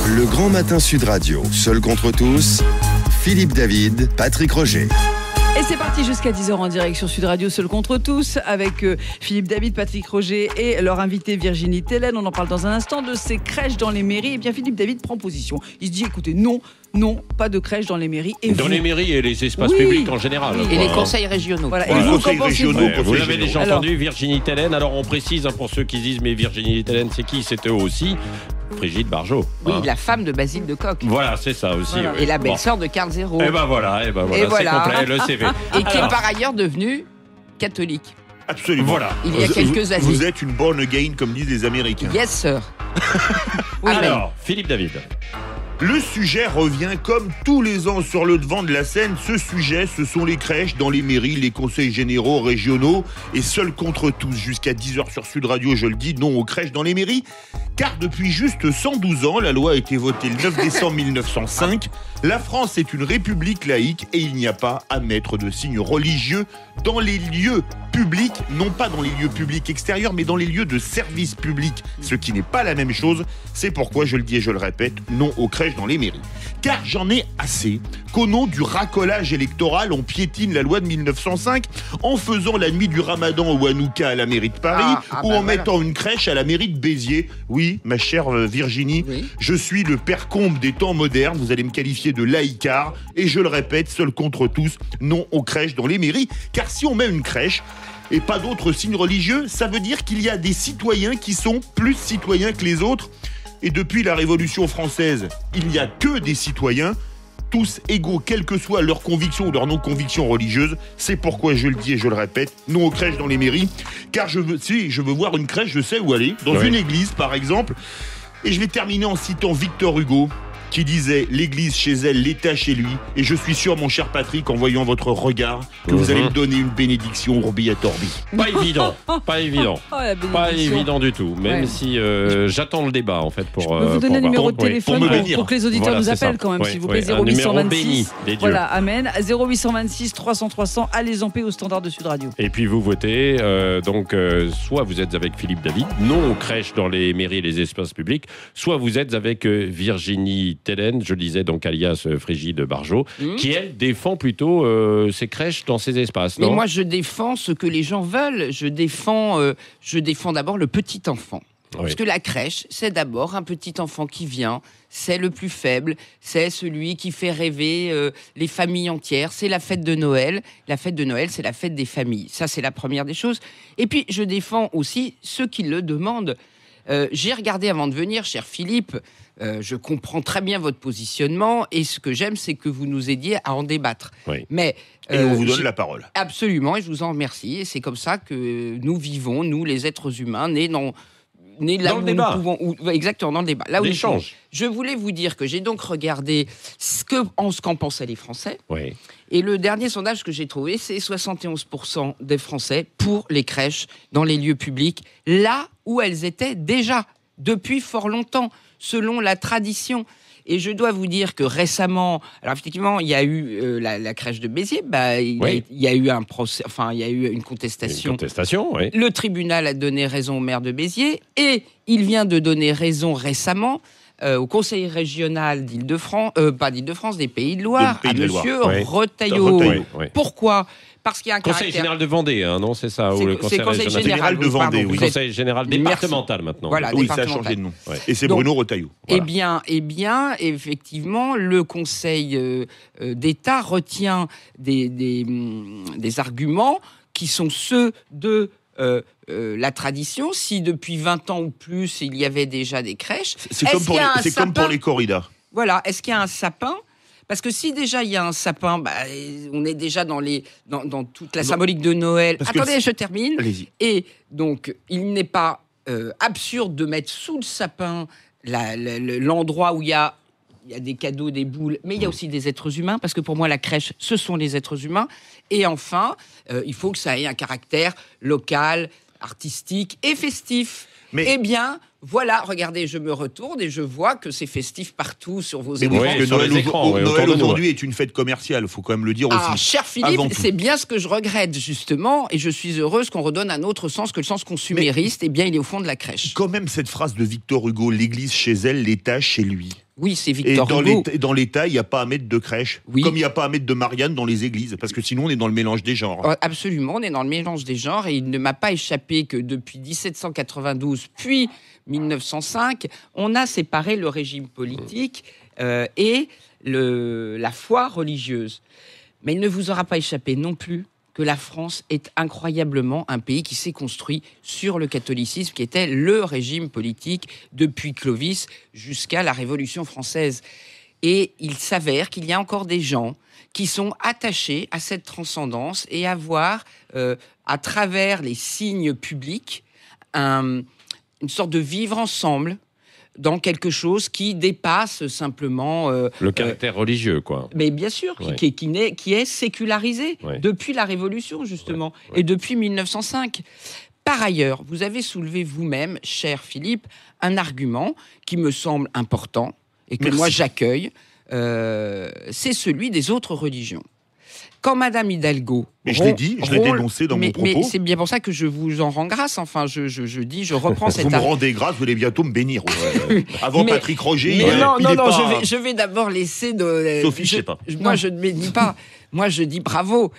Le Grand Matin Sud Radio, seul contre tous, Philippe David, Patrick Roger. Et c'est parti jusqu'à 10h en direct sur Sud Radio, seul contre tous, avec Philippe David, Patrick Roger et leur invité Virginie Tellen. On en parle dans un instant de ces crèches dans les mairies. Et bien Philippe David prend position. Il se dit, écoutez, non, pas de crèches dans les mairies. Et dans vous les mairies et les espaces publics en général. Et les conseils régionaux. Voilà. Voilà. Et vous, Les qu'en pensez-vous ? Vous l'avez déjà entendu, Virginie Tellen. Alors on précise pour ceux qui disent, mais Virginie Tellen, c'est qui ? C'était aussi Brigitte Bardot. Oui, la femme de Basile de Kock. Voilà, c'est ça aussi. Voilà. Oui. Et la belle-sœur de Karl Zéro. Et ben voilà, c'est complet, le CV. Et qui est par ailleurs devenue catholique. Absolument. Voilà. Il y a quelques années. Vous êtes une born again, comme disent les Américains. Yes, sir. Alors, Philippe David. Le sujet revient comme tous les ans sur le devant de la scène. Ce sujet, ce sont les crèches dans les mairies, les conseils généraux, régionaux. Et seul contre tous, jusqu'à 10h sur Sud Radio, je le dis, non aux crèches dans les mairies. Car depuis juste 112 ans, la loi a été votée le 9 décembre 1905. La France est une république laïque et il n'y a pas à mettre de signes religieux dans les lieux publics, non pas dans les lieux publics extérieurs, mais dans les lieux de service public, ce qui n'est pas la même chose. C'est pourquoi, je le dis et je le répète, non aux crèches dans les mairies. Car j'en ai assez qu'au nom du racolage électoral, on piétine la loi de 1905 en faisant la nuit du Ramadan au Hanouka à la mairie de Paris ou en mettant une crèche à la mairie de Béziers. Oui, ma chère Virginie, je suis le père Combe des temps modernes, vous allez me qualifier de laïcard, et je le répète, seul contre tous, non aux crèches dans les mairies. Car si on met une crèche et pas d'autres signes religieux, ça veut dire qu'il y a des citoyens qui sont plus citoyens que les autres. Et depuis la Révolution française, il n'y a que des citoyens, tous égaux, quelles que soient leurs convictions ou leurs non-convictions religieuses. C'est pourquoi je le dis et je le répète, non aux crèches dans les mairies. Car je veux voir une crèche, je sais où aller. Dans une église, par exemple. Et je vais terminer en citant Victor Hugo, qui disait « L'église chez elle, l'État chez lui ». Et je suis sûr, mon cher Patrick, en voyant votre regard, que vous allez me donner une bénédiction Urbi et Orbi. Pas évident, pas évident. Oh, la bénédiction. Pas évident du tout, même si j'attends le débat en fait pour. Je peux vous donner un numéro de téléphone pour que les auditeurs nous appellent quand même, s'il vous plaît. 0826. Voilà, amen. 0826 300 300. Allez en paix au standard de Sud Radio. Et puis vous votez, soit vous êtes avec Philippe David, non aux crèches dans les mairies et les espaces publics, soit vous êtes avec Virginie Tellen, je disais donc alias Frigide Barjot, qui elle défend plutôt ces crèches dans ces espaces. Mais non moi je défends ce que les gens veulent. Je défends d'abord le petit enfant. Oui. Parce que la crèche, c'est d'abord un petit enfant qui vient, c'est le plus faible, c'est celui qui fait rêver les familles entières, c'est la fête de Noël. La fête de Noël, c'est la fête des familles. Ça, c'est la première des choses. Et puis, je défends aussi ceux qui le demandent. J'ai regardé avant de venir, cher Philippe, je comprends très bien votre positionnement et ce que j'aime, c'est que vous nous aidiez à en débattre. Oui. Mais, et on vous donne la parole. Absolument, et je vous en remercie. Et c'est comme ça que nous vivons, nous les êtres humains, nés là dans où le débat. nous pouvons, exactement, dans le débat. Là où l'échange. Je voulais vous dire que j'ai donc regardé ce qu'en pensaient les Français. Oui. Et le dernier sondage que j'ai trouvé, c'est 71% des Français pour les crèches dans les lieux publics, là où elles étaient déjà depuis fort longtemps, selon la tradition. Et je dois vous dire que récemment, alors effectivement, il y a eu la crèche de Béziers, il y a eu un procès, enfin, il y a eu une contestation. Une contestation, oui. Le tribunal a donné raison au maire de Béziers et il vient de donner raison récemment au conseil régional d'Île-de-France, pas d'Île-de-France, des Pays de Loire, à monsieur Retailleau. Oui. Pourquoi ? Parce qu'il y a un Conseil général de Vendée, non, c'est ça, ou le conseil général de Vendée, oui. Conseil général départemental maintenant. Voilà, oui, ça a changé de nom. Ouais. Et c'est Bruno Retailleau. Voilà. Eh bien, effectivement, le Conseil d'État retient des arguments qui sont ceux de la tradition. Si depuis 20 ans ou plus, il y avait déjà des crèches, c'est comme pour les corridas. Voilà, est-ce qu'il y a un sapin ? Parce que si déjà il y a un sapin, on est déjà dans toute la symbolique de Noël. Attendez, je termine. Allez-y. Et donc, il n'est pas absurde de mettre sous le sapin l'endroit où il y a des cadeaux, des boules, mais il y a aussi des êtres humains, parce que pour moi, la crèche, ce sont les êtres humains. Et enfin, il faut que ça ait un caractère local, artistique et festif. Eh bien, Voilà, regardez, je me retourne et je vois que c'est festif partout sur vos Mais oui, écrans. parce que sur les écrans, ouais, Noël autour de nous, aujourd'hui est une fête commerciale, faut quand même le dire Ah, aussi. cher Philippe, Avant tout. c'est bien ce que je regrette, justement, et je suis heureuse qu'on redonne un autre sens que le sens consumériste. Eh bien, il est au fond de la crèche. Quand même cette phrase de Victor Hugo, l'église chez elle, l'État chez lui. Oui, c'est Et Victor dans Hugo. l'État, il n'y a pas à mettre de crèche. Oui. Comme il n'y a pas à mettre de Marianne dans les églises. Parce que sinon, on est dans le mélange des genres. Absolument, on est dans le mélange des genres et il ne m'a pas échappé que depuis 1792, puis 1905, on a séparé le régime politique et la foi religieuse. Mais il ne vous aura pas échappé non plus que la France est incroyablement un pays qui s'est construit sur le catholicisme, qui était le régime politique depuis Clovis jusqu'à la Révolution française. Et il s'avère qu'il y a encore des gens qui sont attachés à cette transcendance et à voir, à travers les signes publics, une sorte de vivre ensemble dans quelque chose qui dépasse simplement... Le caractère religieux, quoi. Mais bien sûr, Ouais. qui est sécularisé Ouais. depuis la Révolution, justement, Ouais. et depuis 1905. Par ailleurs, vous avez soulevé vous-même, cher Philippe, un argument qui me semble important et que Merci. moi j'accueille, c'est celui des autres religions. Quand Madame Hidalgo... Mais je l'ai dit, je l'ai dénoncé dans mon propos. Mais c'est bien pour ça que je vous en rends grâce. Enfin, je reprends cette... Vous me rendez grâce, vous allez bientôt me bénir. Avant Mais- Patrick Roger, Mais il non, est pas- je vais d'abord laisser de. Sophie, je sais pas. Moi, je ne bénis pas. Moi, je dis bravo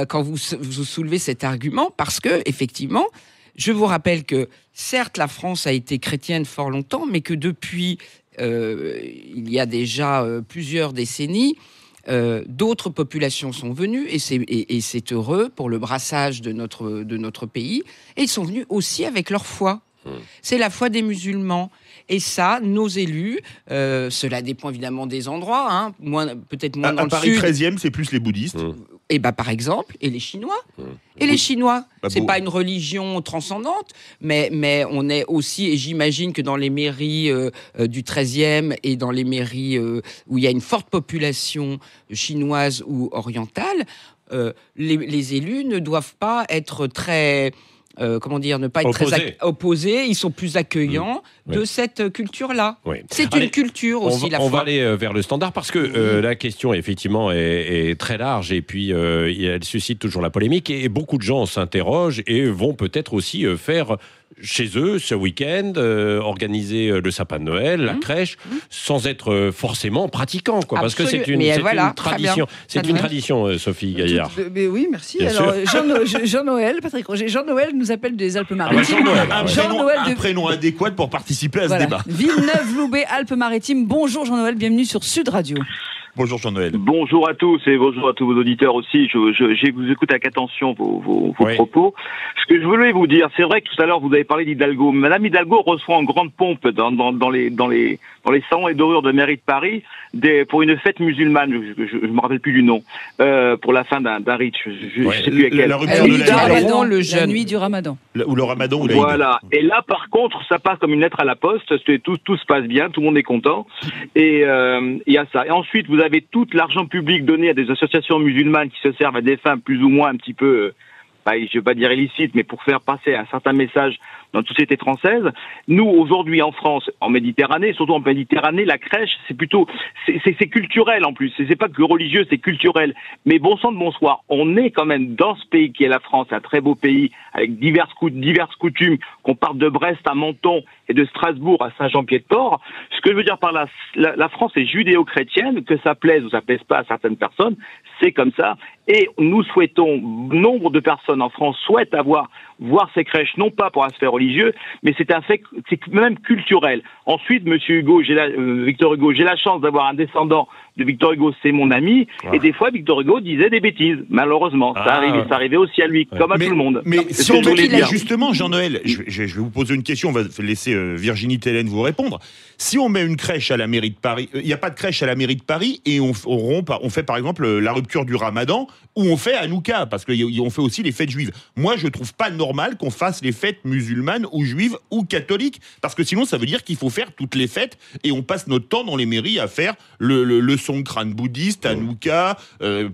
quand vous soulevez cet argument parce que, effectivement, je vous rappelle que, certes, la France a été chrétienne fort longtemps, mais que depuis, il y a déjà plusieurs décennies, d'autres populations sont venues et c'est heureux pour le brassage de notre pays. Et ils sont venus aussi avec leur foi. C'est la foi des musulmans. Et ça, nos élus, cela dépend évidemment des endroits, hein, peut-être moins dans À le Paris sud. 13e, c'est plus les bouddhistes. Et bah, par exemple, et les Chinois. Et les Chinois, Bah, c'est bon. pas une religion transcendante, mais on est aussi, et j'imagine que dans les mairies du 13e et dans les mairies où il y a une forte population chinoise ou orientale, les élus ne doivent pas être très... comment dire, ne pas être Opposés. très opposés, ils sont plus accueillants de Oui. cette culture-là. Oui. C'est Allez, une culture aussi, la on foi. va aller vers le standard parce que la question effectivement est très large et puis elle suscite toujours la polémique et beaucoup de gens s'interrogent et vont peut-être aussi faire chez eux ce week-end organiser le sapin de Noël, la crèche, sans être forcément pratiquants, quoi, parce que c'est Absolument. une, Mais c'est voilà, une très bien. tradition. C'est Très une bien. tradition, Sophie Gaillard. Mais oui, merci. Bien Alors, Jean-Noël, Patrick Roger, Jean-Noël nous appelle des Alpes-Maritimes. Jean-Noël, Un, ouais. Jean-Noël un de prénom adéquat pour participer à ce voilà. débat. Villeneuve-Loubet, Alpes-Maritimes. Bonjour Jean-Noël, bienvenue sur Sud Radio. Bonjour Jean-Noël. Bonjour à tous et bonjour à tous vos auditeurs aussi. Je vous écoute avec attention vos Oui. propos. Ce que je voulais vous dire, c'est vrai que tout à l'heure vous avez parlé d'Hidalgo. Madame Hidalgo reçoit en grande pompe dans les salons et dorures de mairie de Paris pour une fête musulmane. Je me rappelle plus du nom. Pour la fin d'un rite. Je sais plus lequel. La rupture La de nuit la du nuit. Ramadan, le la jeûne. nuit du Ramadan. Ou le ramadan ou la Voilà. Et là, par contre, ça passe comme une lettre à la poste. Tout se passe bien, tout le monde est content. Et il y a ça. Et ensuite, vous avez tout l'argent public donné à des associations musulmanes qui se servent à des fins plus ou moins un petit peu, je ne vais pas dire illicites, mais pour faire passer un certain message dans la société française. Nous, aujourd'hui, en France, en Méditerranée, surtout en Méditerranée, la crèche, c'est plutôt, c'est culturel en plus. C'est pas que religieux, c'est culturel. Mais bon sang de bonsoir, on est quand même dans ce pays qui est la France, un très beau pays, avec diverses coutumes, qu'on parte de Brest à Menton et de Strasbourg à Saint-Jean-Pied-de-Port. Ce que je veux dire par là, la France est judéo-chrétienne, que ça plaise ou ça plaise pas à certaines personnes, c'est comme ça. Et nous souhaitons, nombre de personnes en France souhaitent voir ces crèches, non pas pour aspect religieux, mais c'est un fait, c'est même culturel. Ensuite, Monsieur Hugo, Victor Hugo, j'ai la chance d'avoir un descendant de Victor Hugo, c'est mon ami, et des fois Victor Hugo disait des bêtises, malheureusement. Ça arrivait aussi à lui, comme à tout le monde. Mais C'est si ce on que je voulais met dire. justement, Jean-Noël, je vais vous poser une question, on va laisser Virginie Tellen vous répondre. Si on met une crèche à la mairie de Paris, il n'y a pas de crèche à la mairie de Paris et on fait par exemple la rupture du Ramadan ou on fait Hanouka parce qu'on fait aussi les fêtes juives. Moi, je trouve pas normal qu'on fasse les fêtes musulmanes ou juives ou catholiques parce que sinon ça veut dire qu'il faut faire toutes les fêtes et on passe notre temps dans les mairies à faire le son de crâne bouddhiste, Hanouka,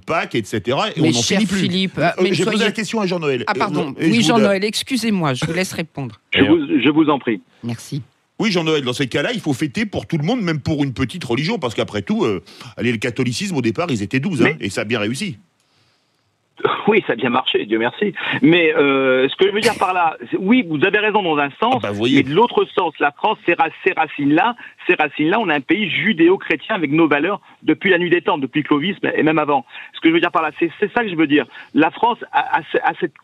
Pâques, etc. Et Mais on n'en cher finit plus. Philippe, mais J'ai posé soyez- la question à Jean-Noël. Ah pardon, Et je oui vous Jean-Noël, excusez-moi, je vous laisse répondre. Je vous en prie. Merci. Oui, Jean-Noël, dans ces cas-là, il faut fêter pour tout le monde, même pour une petite religion, parce qu'après tout, allez, le catholicisme, au départ, ils étaient 12, et ça a bien réussi. Oui, ça a bien marché, Dieu merci. Mais ce que je veux dire par là, oui, vous avez raison dans un sens, mais de l'autre sens, la France, ces racines-là, on a un pays judéo-chrétien avec nos valeurs depuis la nuit des temps, depuis Clovis et même avant. Ce que je veux dire par là, c'est ça que je veux dire. La France a cette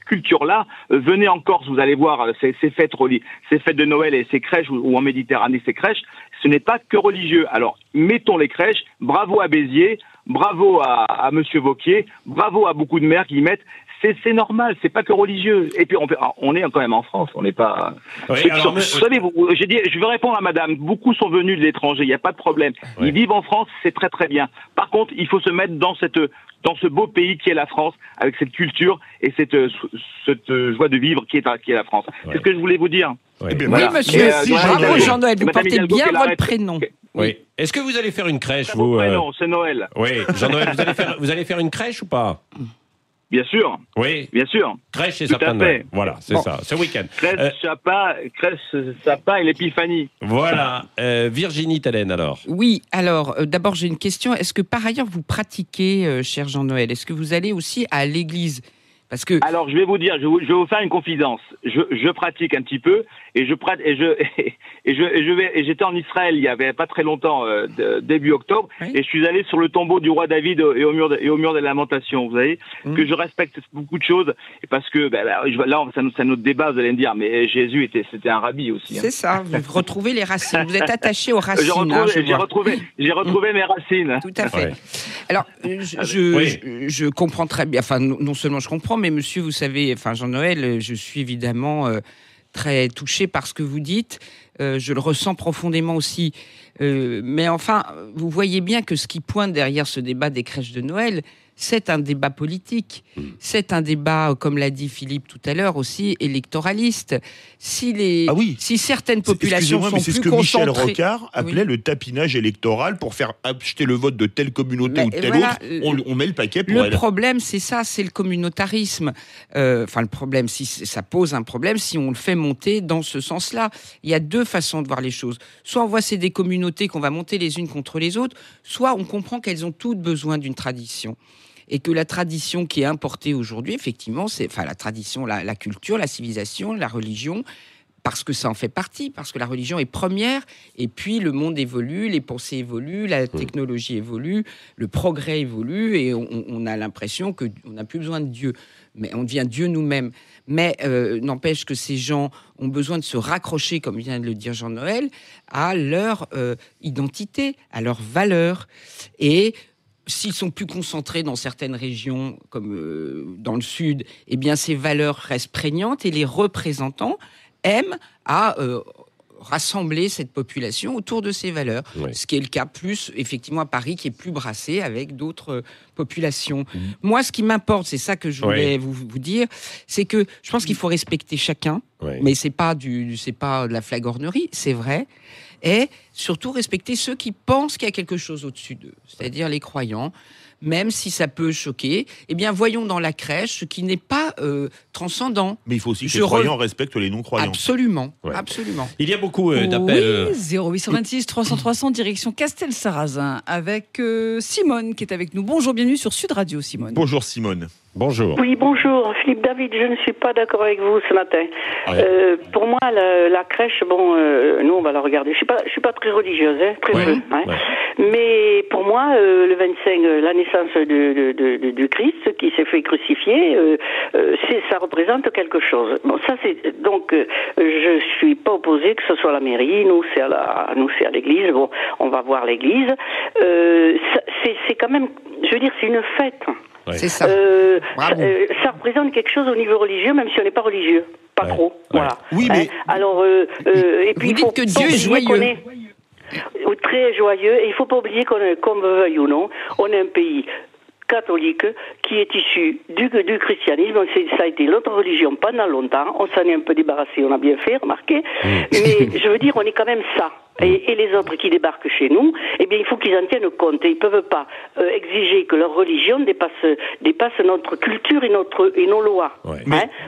culture-là. Venez en Corse, vous allez voir ces fêtes de Noël et ces crèches, ou en Méditerranée ces crèches, ce n'est pas que religieux. Alors, mettons les crèches, bravo à Béziers, bravo à Monsieur Wauquiez, bravo à beaucoup de maires qui y mettent. C'est normal, c'est pas que religieux. Et puis on est quand même en France, on n'est pas. Oui, vous savez, je veux répondre à Madame. Beaucoup sont venus de l'étranger, il n'y a pas de problème. Oui. Ils vivent en France, c'est très très bien. Par contre, il faut se mettre dans ce beau pays qui est la France, avec cette culture et cette joie de vivre qui est la France. Oui. C'est ce que je voulais vous dire. Oui. Eh bien, Oui, voilà. monsieur. Si, Bravo, Jean-Noël. Vous Madame portez Hidalgo, bien qu'elle votre arrête. prénom. Oui. Est-ce que vous allez faire une crèche, C'est vous mon prénom, c'est Noël. Oui, Jean-Noël, vous allez faire une crèche ou pas? Bien sûr, Oui. bien sûr. Crèche et Tout sapin à de fait. Noël. Voilà, c'est ça, ce week-end. Crèche, sapin et l'épiphanie. Voilà. Virginie Tellen, alors. Oui, alors, d'abord, j'ai une question. Est-ce que par ailleurs, vous pratiquez, cher Jean-Noël? Est-ce que vous allez aussi à l'église? Parce que... Alors, je vais vous dire, je vais vous faire une confidence. Je pratique un petit peu et j'étais en Israël il y avait pas très longtemps, début octobre, Oui. et je suis allé sur le tombeau du roi David et au mur des lamentations. Vous savez que je respecte beaucoup de choses et parce que là, c'est un autre débat. Vous allez me dire, mais Jésus c'était un rabbi aussi. Hein. C'est ça, vous retrouvez les racines. Vous êtes attaché aux racines. J'ai retrouvé mes racines. Tout à fait. Ouais. Alors, Oui. je comprends très bien, enfin, non seulement je comprends, mais monsieur, vous savez, enfin, Jean-Noël, je suis évidemment très touché par ce que vous dites. Je le ressens profondément aussi. Mais enfin, vous voyez bien que ce qui pointe derrière ce débat des crèches de Noël, c'est un débat politique. C'est un débat, comme l'a dit Philippe tout à l'heure aussi, électoraliste. Si certaines populations sont plus concentrées... C'est ce que Michel Rocard appelait le tapinage électoral pour faire acheter le vote de telle communauté ou de telle autre. On met le paquet pour elle. Le problème, c'est ça, c'est le communautarisme. Enfin, le problème, si ça pose un problème, si on le fait monter dans ce sens-là. Il y a deux façons de voir les choses. Soit on voit c'est des communautés qu'on va monter les unes contre les autres, soit on comprend qu'elles ont toutes besoin d'une tradition. Et que la tradition qui est importée aujourd'hui, effectivement, c'est la tradition, la culture, la civilisation, la religion, parce que ça en fait partie, parce que la religion est première, et puis le monde évolue, les pensées évoluent, la technologie évolue, le progrès évolue, et on a l'impression qu'on n'a plus besoin de Dieu. Mais on devient Dieu nous-mêmes. Mais n'empêche que ces gens ont besoin de se raccrocher, comme vient de le dire Jean-Noël, à leur identité, à leurs valeurs. Et s'ils sont plus concentrés dans certaines régions, comme dans le sud, eh bien ces valeurs restent prégnantes et les représentants aiment à rassembler cette population autour de ces valeurs. Oui. Ce qui est le cas plus, effectivement, à Paris, qui est plus brassé avec d'autres populations. Moi, ce qui m'importe, c'est ça que je voulais vous dire, c'est que je pense qu'il faut respecter chacun, mais c'est pas de la flagornerie, c'est vrai. Et surtout respecter ceux qui pensent qu'il y a quelque chose au-dessus d'eux, c'est-à-dire les croyants, même si ça peut choquer. Eh bien, voyons dans la crèche ce qui n'est pas transcendant. Mais il faut aussi que les croyants respectent les non-croyants. Absolument, absolument. Il y a beaucoup d'appels. Oui, 0826 300 300, direction Castel-Sarrazin, avec Simone qui est avec nous. Bonjour, bienvenue sur Sud Radio, Simone. Bonjour, Simone. Bonjour. Oui, bonjour. Philippe David, je ne suis pas d'accord avec vous ce matin. Pour moi, la crèche, nous, on va la regarder. Je suis pas très religieuse, très peu. Mais pour moi, le 25, la naissance du Christ qui s'est fait crucifier, ça représente quelque chose. Bon, ça c'est donc, je suis pas opposée que ce soit la mairie. Nous, c'est à l'église. Bon, on va voir l'église. C'est quand même, je veux dire, c'est une fête. C'est ça. Ça représente quelque chose au niveau religieux, même si on n'est pas religieux. Pas trop. Voilà. Oui, mais... Alors, et puis, vous dites que Dieu est joyeux. Très joyeux. Et il ne faut pas oublier qu'on me veuille ou non, on est un pays catholique qui est issu du christianisme. Ça a été l'autre religion pendant longtemps. On s'en est un peu débarrassé, on a bien fait, remarquez. Mais je veux dire, on est quand même ça. et les autres qui débarquent chez nous, eh bien, il faut qu'ils en tiennent compte. Et ils ne peuvent pas exiger que leur religion dépasse notre culture et nos lois. Ouais.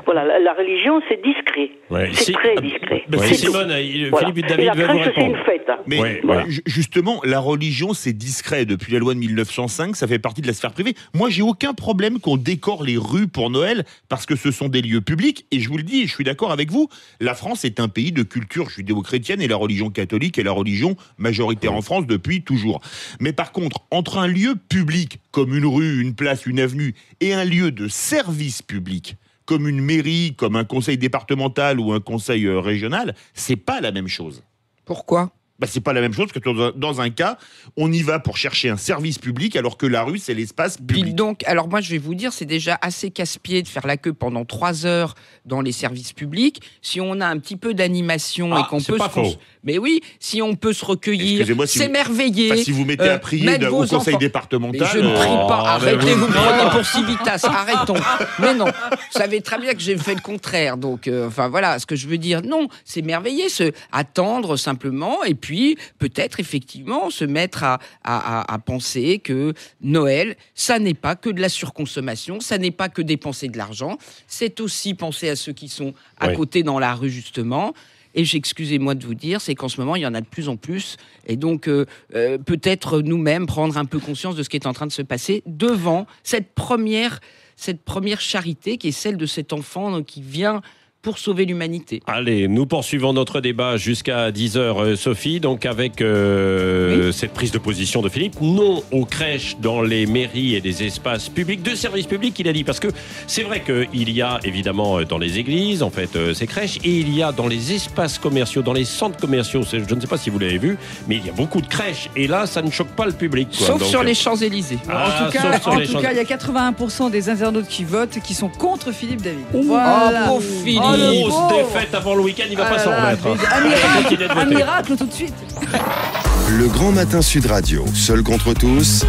Voilà, la religion, c'est discret. Ouais. C'est très discret. Simone, Philippe David et la veut vous crèche, c'est répondre. une fête. Mais justement, la religion, c'est discret. Depuis la loi de 1905, ça fait partie de la sphère privée. Moi, j'ai aucun problème qu'on décore les rues pour Noël, parce que ce sont des lieux publics. Et je vous le dis, je suis d'accord avec vous, la France est un pays de culture judéo-chrétienne, et la religion catholique est la religion majoritaire en France depuis toujours. Mais par contre, entre un lieu public, comme une rue, une place, une avenue, et un lieu de service public, comme une mairie, comme un conseil départemental ou un conseil régional, c'est pas la même chose. Pourquoi ? C'est pas la même chose, parce que dans un cas, on y va pour chercher un service public, alors que la rue, c'est l'espace public. Puis donc, alors moi, je vais vous dire, c'est déjà assez casse-pied de faire la queue pendant 3 heures dans les services publics. Si on a un petit peu d'animation et qu'on peut mais oui, si on peut se recueillir, s'émerveiller. Si vous mettez à prier au conseil départemental. Mais je ne prie pas. Arrêtez, vous me prenez pour Civitas. Arrêtons. Mais non, vous savez très bien que j'ai fait le contraire. Donc, voilà, ce que je veux dire, non, s'émerveiller, attendre simplement, et puis peut-être effectivement se mettre à penser que Noël, ça n'est pas que de la surconsommation, ça n'est pas que dépenser de l'argent, c'est aussi penser à ceux qui sont à côté dans la rue, justement. Et excusez-moi de vous dire, c'est qu'en ce moment, il y en a de plus en plus. Et donc, peut-être nous-mêmes prendre un peu conscience de ce qui est en train de se passer devant cette première charité qui est celle de cet enfant qui vient pour sauver l'humanité. Allez, nous poursuivons notre débat jusqu'à 10h, Sophie, donc avec cette prise de position de Philippe. Non aux crèches dans les mairies et les espaces publics, de services publics, il a dit, parce que c'est vrai qu'il y a évidemment dans les églises, en fait, ces crèches, et il y a dans les espaces commerciaux, dans les centres commerciaux, je ne sais pas si vous l'avez vu, mais il y a beaucoup de crèches, et là, ça ne choque pas le public. Sauf sur les Champs-Élysées. En tout cas, il y a 81% des internautes qui votent qui sont contre Philippe David. Voilà. Oh, pauvre Philippe. Grosse défaite avant le week-end, il va pas s'en remettre. Un miracle tout de suite. Le Grand Matin Sud Radio, seul contre tous.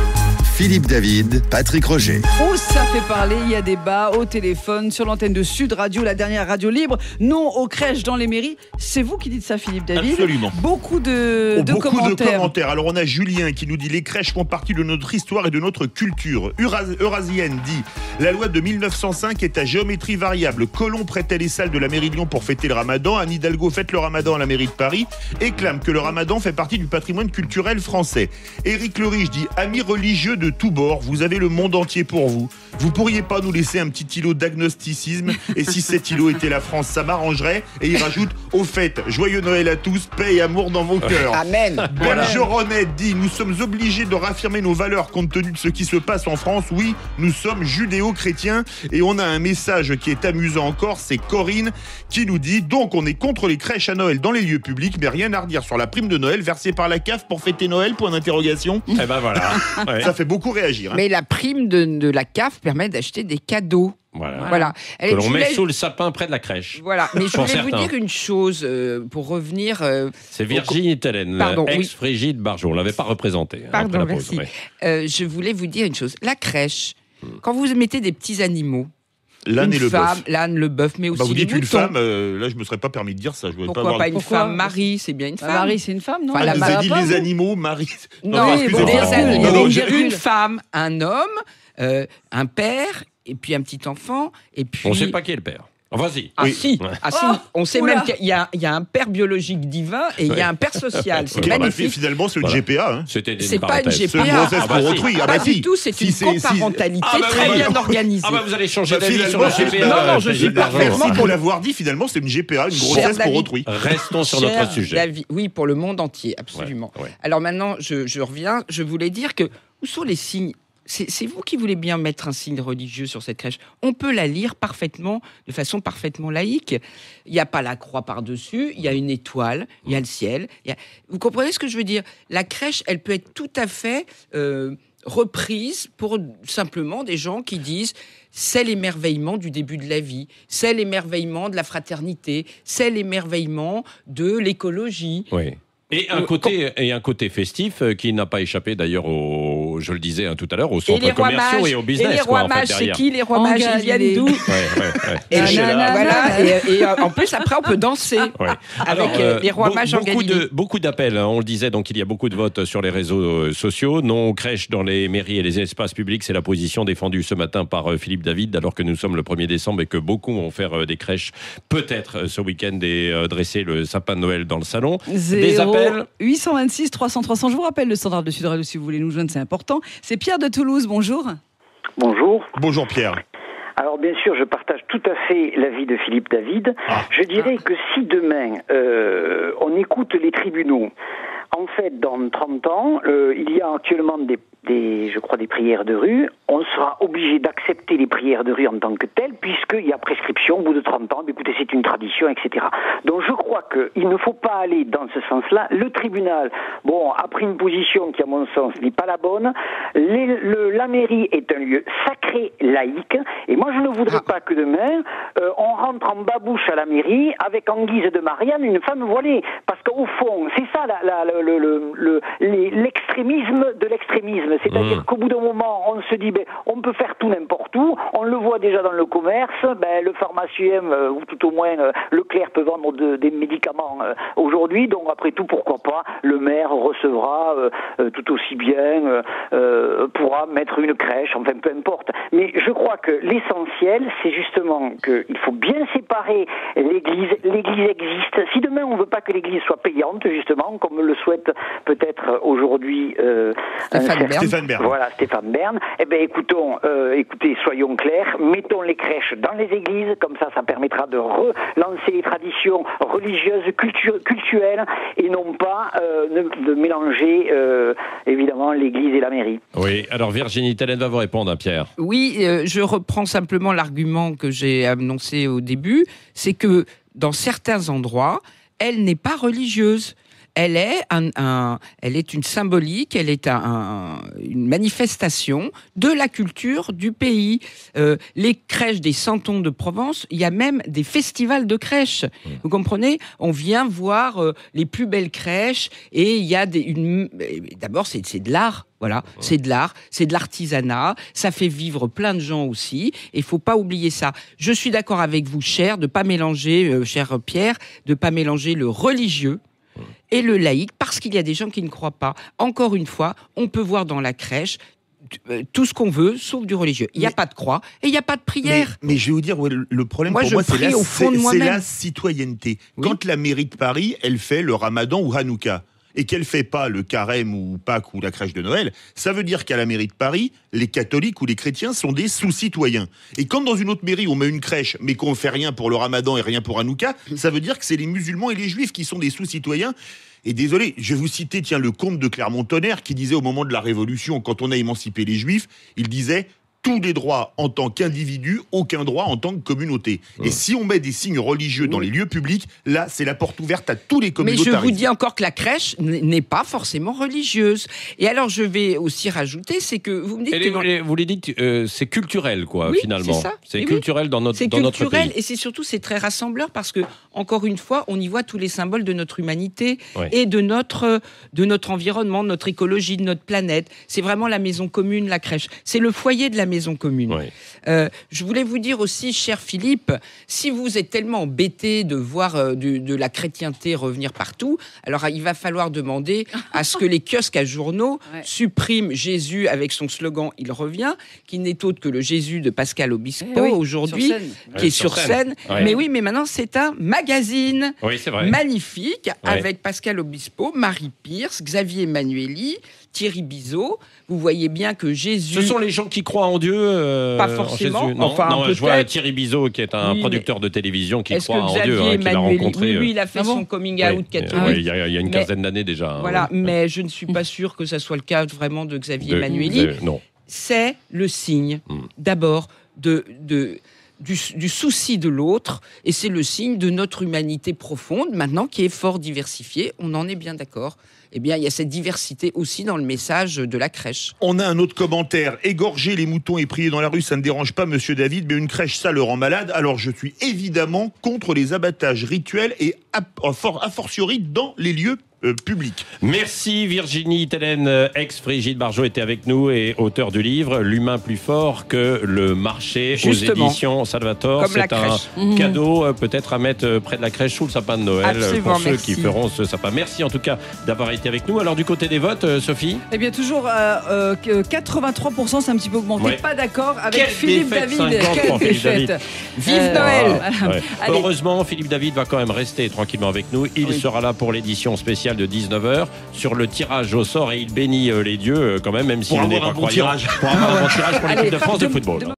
Philippe David, Patrick Roger. Oh, ça fait parler, il y a débat au téléphone, sur l'antenne de Sud Radio, la dernière radio libre. Non aux crèches dans les mairies. C'est vous qui dites ça, Philippe David? Absolument. Beaucoup de commentaires. Alors, on a Julien qui nous dit « Les crèches font partie de notre histoire et de notre culture ». Eurasienne dit « La loi de 1905 est à géométrie variable. Colomb prêtait les salles de la mairie de Lyon pour fêter le ramadan. Anne Hidalgo fête le ramadan à la mairie de Paris et clame que le ramadan fait partie du patrimoine culturel français. » Éric Leriche dit « Amis religieux de tous bords, vous avez le monde entier pour vous. Vous pourriez pas nous laisser un petit îlot d'agnosticisme, et si cet îlot était la France, ça m'arrangerait. » Et il rajoute « Au fait, joyeux Noël à tous, paix et amour dans vos cœurs. » Amen. Bergeronette dit « Nous sommes obligés de raffirmer nos valeurs compte tenu de ce qui se passe en France. Oui, nous sommes judéo-chrétiens. » Et on a un message qui est amusant encore, c'est Corinne qui nous dit « Donc on est contre les crèches à Noël dans les lieux publics, mais rien à redire sur la prime de Noël versée par la CAF pour fêter Noël, point d'interrogation. » Eh ben voilà. Ouais. Ça fait beaucoup réagir. Mais la prime de la CAF permet d'acheter des cadeaux. Voilà. Que l'on met sous le sapin près de la crèche. Voilà. Mais je voulais vous dire une chose pour revenir. C'est Virginie Tellen, ex-Frigide Barjot. On ne l'avait pas représentée. Pardon, merci. Je voulais vous dire une chose. La crèche, quand vous mettez des petits animaux, l'âne et le bœuf. L'âne, le bœuf, mais aussi vous dites les une femme, là je me serais pas permis de dire ça. Pourquoi pas une femme? Marie, c'est bien une femme. Marie, c'est une femme, non? Vous avez dit les animaux, Marie. Non, une femme, un homme, un père, et puis un petit enfant, et puis... On ne sait pas qui est le père. Vas-y. Si. On sait même qu'il y a un père biologique divin et il y a un père social. C'est magnifique. Finalement, c'est une GPA. Hein. C'est pas une GPA. C'est une grossesse pour autrui. Pas du tout, c'est une coparentalité très bien organisée. Vous allez changer d'avis sur la GPA. Non, je suis parfaitement... Merci pour l'avoir dit. Finalement, c'est une GPA, une grossesse pour autrui. Restons sur notre sujet. Oui, pour le monde entier, absolument. Alors maintenant, je reviens. Je voulais dire que où sont les signes? C'est vous qui voulez bien mettre un signe religieux sur cette crèche. On peut la lire parfaitement, de façon parfaitement laïque. Il n'y a pas la croix par-dessus, il y a une étoile, il y a le ciel. Vous comprenez ce que je veux dire? La crèche, elle peut être tout à fait reprise pour simplement des gens qui disent c'est l'émerveillement du début de la vie, c'est l'émerveillement de la fraternité, c'est l'émerveillement de l'écologie. Oui. Et un côté festif qui n'a pas échappé d'ailleurs aux je le disais tout à l'heure, aux centres les rois commerciaux mages, et au business. et les rois mages, c'est qui les rois mages? Ils viennent d'où? Et en plus, après, on peut danser avec les rois mages en Galilée. Beaucoup d'appels, on le disait, donc il y a beaucoup de votes sur les réseaux sociaux. Non aux crèches dans les mairies et les espaces publics, c'est la position défendue ce matin par Philippe David, alors que nous sommes le 1er décembre et que beaucoup vont faire des crèches, peut-être ce week-end, et dresser le sapin de Noël dans le salon. Des appels 826 300 300. Je vous rappelle le standard de Sud Radio si vous voulez nous joindre, c'est important. C'est Pierre de Toulouse, bonjour. Bonjour. Bonjour Pierre. Alors bien sûr, je partage tout à fait l'avis de Philippe David. Je dirais que si demain on écoute les tribunaux, en fait, dans 30 ans, il y a actuellement des prières de rue. On sera obligé d'accepter les prières de rue en tant que telles, puisqu'il y a prescription au bout de 30 ans. Écoutez, c'est une tradition, etc. Donc je crois qu'il ne faut pas aller dans ce sens-là. Le tribunal, a pris une position qui, à mon sens, n'est pas la bonne. La mairie est un lieu sacré, laïque. Et moi, je ne voudrais pas que demain, on rentre en babouche à la mairie avec, en guise de Marianne, une femme voilée. Parce qu'au fond, c'est ça l'extrémisme de l'extrémisme. C'est-à-dire qu'au bout d'un moment, on se dit, on peut faire tout n'importe où. On le voit déjà dans le commerce. Le pharmacien, ou tout au moins Leclerc, peut vendre des médicaments aujourd'hui. Donc après tout, pourquoi pas, le maire recevra tout aussi bien, pourra mettre une crèche, enfin peu importe. Mais je crois que l'essentiel, c'est justement qu'il faut bien séparer l'Église. L'Église existe. Si demain on veut pas que l'Église soit payante, justement, comme le souhaite peut-être aujourd'hui Stéphane Bern. Voilà, Stéphane Bern. Écoutez, soyons clairs, mettons les crèches dans les églises, comme ça permettra de relancer les traditions religieuses, cultuelles, et non pas de mélanger, évidemment, l'église et la mairie. Oui, alors Virginie Tellen va vous répondre, Pierre. Oui, je reprends simplement l'argument que j'ai annoncé au début, c'est que dans certains endroits, elle n'est pas religieuse. Elle est une symbolique, elle est une manifestation de la culture du pays. Les crèches des Santons de Provence, il y a même des festivals de crèches. Vous comprenez ? On vient voir les plus belles crèches et il y a d'abord c'est de l'art. Voilà, c'est de l'art, c'est de l'artisanat, ça fait vivre plein de gens aussi, et il faut pas oublier ça. Je suis d'accord avec vous, cher Pierre, de pas mélanger le religieux et le laïque, parce qu'il y a des gens qui ne croient pas. Encore une fois, on peut voir dans la crèche tout ce qu'on veut, sauf du religieux. Il n'y a pas de croix et il n'y a pas de prière. Mais je vais vous dire, le problème pour moi, c'est la citoyenneté. Oui. Quand la mairie de Paris, elle fait le Ramadan ou Hanouka, et qu'elle fait pas le carême ou Pâques ou la crèche de Noël, ça veut dire qu'à la mairie de Paris, les catholiques ou les chrétiens sont des sous-citoyens. Et quand dans une autre mairie, on met une crèche, mais qu'on fait rien pour le Ramadan et rien pour Hanouka, ça veut dire que c'est les musulmans et les juifs qui sont des sous-citoyens. Et désolé, je vais vous citer, le comte de Clermont-Tonnerre qui disait au moment de la Révolution, quand on a émancipé les juifs, il disait « tous les droits en tant qu'individu, aucun droit en tant que communauté ». Et si on met des signes religieux dans les lieux publics, là, c'est la porte ouverte à tous les communautarismes. Mais je vous dis encore que la crèche n'est pas forcément religieuse. Et alors, je vais aussi rajouter, c'est que vous me dites... Vous les dites, c'est culturel, finalement. C'est ça. C'est culturel dans notre pays. C'est culturel, et c'est surtout, c'est très rassembleur, parce que, encore une fois, on y voit tous les symboles de notre humanité et de notre environnement, de notre écologie, de notre planète. C'est vraiment la maison commune, la crèche. C'est le foyer de la maison commune. Je voulais vous dire aussi, cher Philippe, si vous êtes tellement embêté de voir de la chrétienté revenir partout, alors il va falloir demander à ce que les kiosques à journaux suppriment Jésus avec son slogan « Il revient », qui n'est autre que le Jésus de Pascal Obispo aujourd'hui, qui est sur scène. Mais oui, mais maintenant c'est un magazine magnifique avec Pascal Obispo, Marie Pierce, Xavier Emmanueli, Thierry Bizot. Vous voyez bien que Jésus... Ce sont les gens qui croient en Dieu. Pas forcément. Non, je vois Thierry Bizot, qui est un producteur de télévision qui croit en Dieu, qui l'a rencontré. Oui, il a fait son coming out catholique. Il y a une quinzaine d'années déjà. Voilà, mais je ne suis pas sûr que ça soit le cas vraiment de Xavier Emmanueli. Non. C'est le signe, d'abord, du souci de l'autre, et c'est le signe de notre humanité profonde, maintenant, qui est fort diversifiée. On en est bien d'accord. Eh bien, il y a cette diversité aussi dans le message de la crèche. On a un autre commentaire. Égorger les moutons et prier dans la rue, ça ne dérange pas Monsieur David, mais une crèche, ça le rend malade. Alors, je suis évidemment contre les abattages rituels et a fortiori dans les lieux public. Merci Virginie Tellen, ex-Frigide Barjot, était avec nous et auteur du livre L'humain plus fort que le marché. Justement. Aux éditions Salvatore. Comme la C'est un crèche. cadeau peut-être à mettre près de la crèche sous le sapin de Noël. Absolument, pour ceux merci. qui feront ce sapin. Merci en tout cas d'avoir été avec nous. Alors du côté des votes, Sophie? Eh bien, toujours 83%, c'est un petit peu augmenté. Ouais. Pas d'accord avec Quelle Philippe défaite, David. 50 Quelle pour Philippe défaite. David. Vive Noël. Ouais. Allez. Heureusement, Philippe David va quand même rester tranquillement avec nous. Il sera là pour l'édition spéciale de 19h sur le tirage au sort et il bénit les dieux quand même si Pour vous n'êtes avoir pas un bon croyant. tirage. Pour avoir un bon tirage pour l'équipe de France de football.